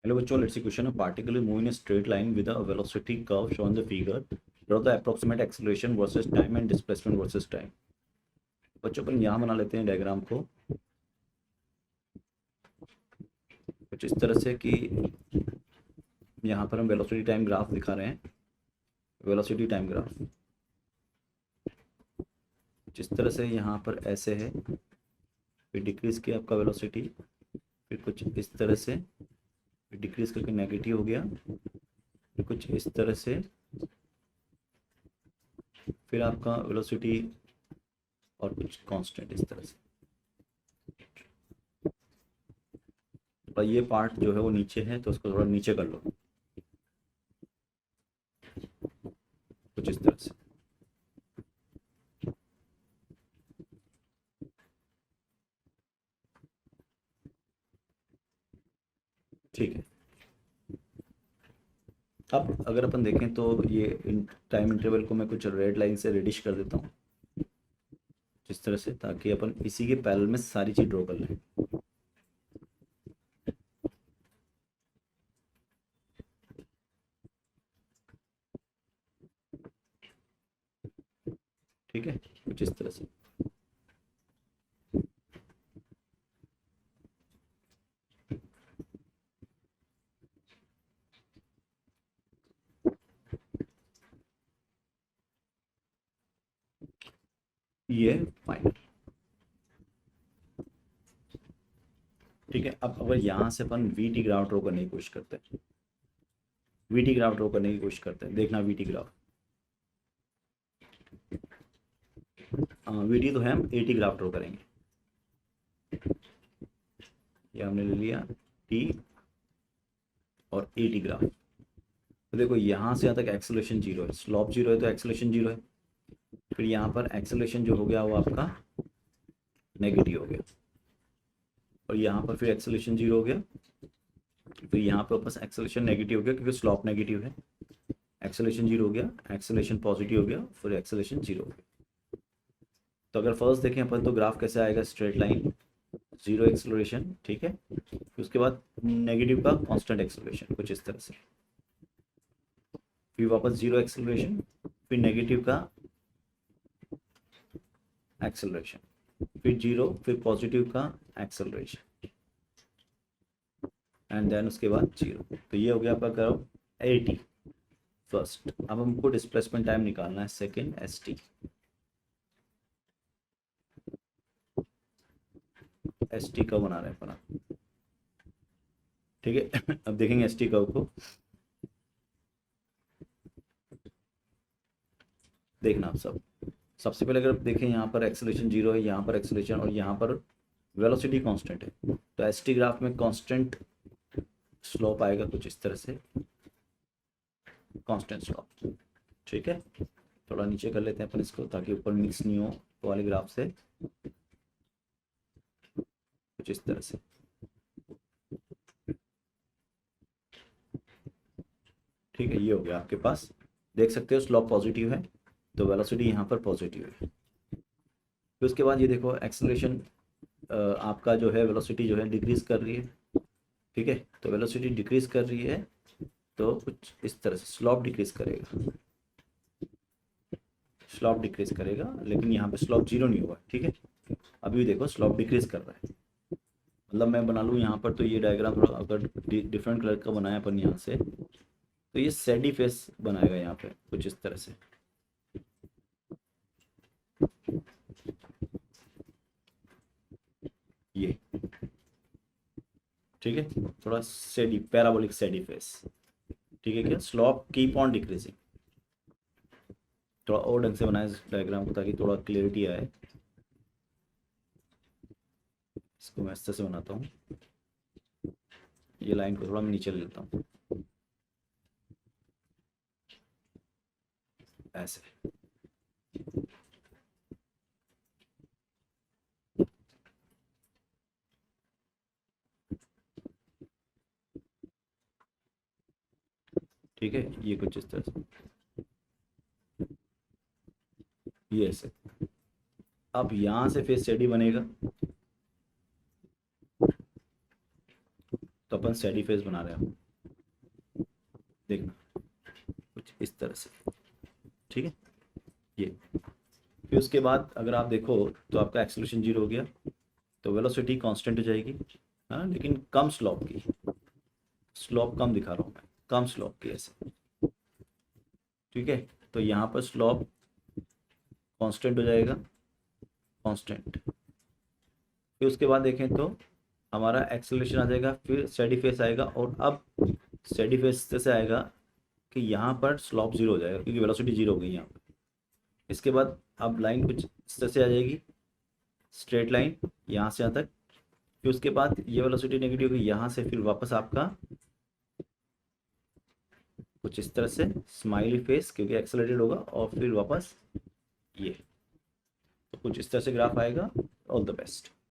Hello बच्चों, let's see question. A particle is moving in a straight line with a velocity curve shown in the figure. Draw the approximate acceleration versus time and displacement versus time. बच्चों अपन यहाँ बना लेते हैं diagram को कुछ इस तरह से कि यहाँ पर हम वेलोसिटी टाइम ग्राफ दिखा रहे हैं। वेलोसिटी टाइम ग्राफ जिस तरह से यहाँ पर ऐसे है, फिर डिक्रीज किया आपका वेलोसिटी, फिर कुछ इस तरह से डिक्रीज करके नेगेटिव हो गया, फिर कुछ इस तरह से, फिर आपका वेलोसिटी और कुछ कांस्टेंट इस तरह से। और ये पार्ट जो है वो नीचे है तो उसको थोड़ा नीचे कर लो कुछ इस तरह से। ठीक है, अब अगर अपन देखें तो ये टाइम इंटरवल को मैं कुछ रेड लाइन से रेडिश कर देता हूँ जिस तरह से, ताकि अपन इसी के पैरेलल में सारी चीज ड्रॉ कर लें। ठीक है, कुछ इस तरह से। ये फाइनल। ठीक है, अब अगर यहाँ से अपन वी टी ग्राफ ड्रॉ करने की कोशिश करते हैं, वी टी ग्राफ ड्रॉ करने की कोशिश करते हैं, देखना we T graph. We T तो है, हम ए टी ग्राफ ड्रॉ करेंगे। ये हमने ले लिया टी और ए टी ग्राफ। तो देखो यहाँ से यहाँ तक एक्सेलरेशन जीरो है, स्लॉप जीरो है तो एक्सेलरेशन जीरो है। फिर यहाँ पर एक्सेलरेशन जो हो गया वो आपका नेगेटिव हो गया, और यहाँ पर फिर एक्सेलरेशन जीरो हो गया, फिर यहाँ पर वापस एक्सेलरेशन नेगेटिव हो गया क्योंकि स्लॉप नेगेटिव है। एक्सेलरेशन जीरो हो गया, एक्सेलरेशन पॉजिटिव हो गया, फिर एक्सेलरेशन जीरो हो गया। तो अगर फर्स्ट देखें अपन तो ग्राफ कैसे आएगा, स्ट्रेट लाइन, जीरो एक्सेलरेशन, ठीक है, फिर उसके बाद नेगेटिव का कांस्टेंट एक्सेलरेशन कुछ इस तरह से, फिर वापस जीरो एक्सेलरेशन, फिर नेगेटिव का एक्सेलरेशन, फिर जीरो, फिर पॉजिटिव का एक्सेलरेशन, एंड देन उसके बाद जीरो। तो ये हो गया आपका कर्व ए टी फर्स्ट। अब हमको डिस्प्लेसमेंट टाइम निकालना है second, S T. S T curve बना रहे हैं अपन, ठीक है। अब देखेंगे एस टी कर्व को, देखना आप सब। सबसे पहले अगर देखें यहाँ पर एक्सेलरेशन जीरो है, यहाँ पर एक्सेलरेशन, और यहाँ पर वेलोसिटी कांस्टेंट है, तो एस टी ग्राफ में कांस्टेंट स्लोप आएगा कुछ इस तरह से, कांस्टेंट स्लोप। ठीक है, थोड़ा नीचे कर लेते हैं अपन इसको ताकि ऊपर मिक्स नहीं हो वाले ग्राफ से, कुछ इस तरह से। ठीक है, ये हो गया आपके पास, देख सकते हो स्लोप पॉजिटिव है तो वेलोसिटी यहाँ पर पॉजिटिव है। फिर उसके बाद ये देखो एक्सेलरेशन आपका जो है वेलोसिटी जो है डिक्रीज कर रही है, ठीक है, तो वेलोसिटी डिक्रीज कर रही है तो कुछ इस तरह से स्लोप डिक्रीज करेगा, स्लोप डिक्रीज करेगा, लेकिन यहाँ पे स्लोप जीरो नहीं हुआ, ठीक है। अभी भी देखो स्लोप डिक्रीज कर रहा है, मतलब मैं बना लूँ यहाँ पर तो ये डायग्राम थोड़ा अगर डिफरेंट कलर का बनाया अपन यहाँ से, तो ये सैडी फेस बनाएगा यहाँ पे कुछ इस तरह से। ये ठीक है, थोड़ा सैडी, पैराबोलिक सैडी फेस, ठीक है। क्या स्लोप कीप ऑन डिक्रीजिंग, थोड़ा और ढंग से बनाए इस डायग्राम को ताकि थोड़ा क्लियरिटी आए। इसको मैं इस तरह से बनाता हूँ, ये लाइन को थोड़ा मैं नीचे ले लेता हूँ ऐसे। ठीक है, ये कुछ इस तरह से, ये ऐसे। अब यहाँ से फेस स्टडी बनेगा, तो तो अपन स्टेडी फेज बना रहे हैं, देखना कुछ इस तरह से, ठीक है। ये फिर उसके बाद अगर आप देखो तो आपका एक्सेलरेशन 0 हो गया, तो वेलोसिटी कांस्टेंट हो जाएगी, है ना, लेकिन कम स्लोप की, स्लोप कम दिखा रहा हूँ मैं, कम स्लोप की ऐसे, ठीक है। तो यहाँ पर स्लोप कांस्टेंट हो जाएगा, कांस्टेंट। फिर उसके बाद देखें तो हमारा एक्सेलरेशन आ जाएगा, फिर स्टेडी फेस आएगा, और अब स्टेडी फेस से आएगा कि यहाँ पर स्लोप 0 हो जाएगा क्योंकि वेलोसिटी 0 हो गई यहाँ पर। इसके बाद अब लाइन कुछ इस तरह से आ जाएगी, स्ट्रेट लाइन यहाँ से यहाँ तक। फिर उसके बाद ये वेलोसिटी नेगेटिव होगी यहाँ से, फिर वापस आपका कुछ इस तरह से स्माइली फेस क्योंकि एक्सेलरेटेड होगा, और फिर वापस ये, तो कुछ इस तरह से ग्राफ आएगा। All the best.